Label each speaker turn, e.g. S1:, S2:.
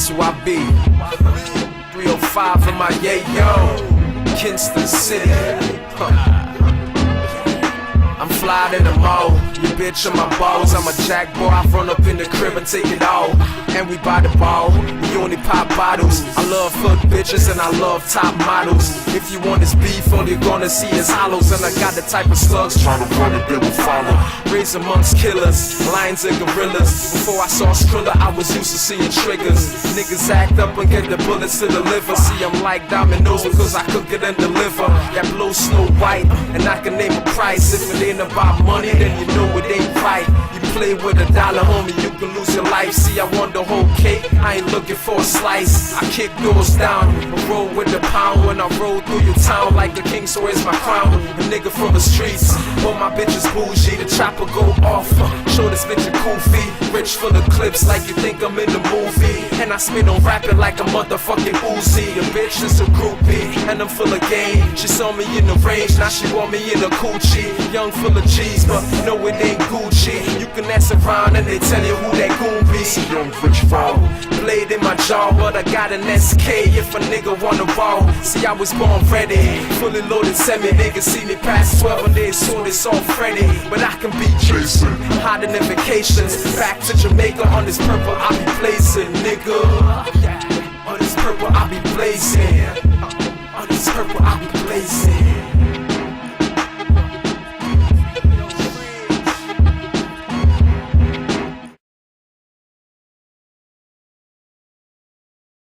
S1: that's who I be. 305 in my yayo, Kingston City. I'm fly in the mall, you bitch on my balls. I'm a jack boy, I run up in the crib and take it all. And we buy the ball, we only pop bottles. I love hood bitches and I love top models. If you want this beef, all you're gonna see is hollows. And I got the type of slugs trying to run it, they will follow. Raised amongst killers, lions and gorillas. Before I saw Skrilla, I was used to seeing triggers. Niggas act up and get the bullets to the liver. See, I'm like dominoes because I cook it and deliver. That blue Snow White, and I can name a price. If it ain't about money, then you know it ain't right. You play with $1, homie, you can lose your life. See, I want the whole cake, I ain't looking for a slice. I kick doors down, I roll with the pound. When I roll through your town like a king, so where's my crown? A nigga from the streets, all my bitches bougie. The chopper go off, show this bitch a goofy. Rich full of clips like you think I'm in the movie. And I spit on rapping like a motherfucking Uzi. The bitch is a groupie, and I'm full of game. She saw me in the range, now she want me in a coochie. Young full of G's, but no it ain't Gucci. You can ask around and they tell you who that goon be. Young rich fall, blade in my jaw, but I got an SK if a nigga wanna ball. See, I was born ready, fully loaded semi. Niggas see me past 12 and they saw this all Freddy. But I can be Jason, hotter than vacations. Back to Jamaica on this purple I be blazing, nigga. On this purple I be blazing. On this purple I be blazing.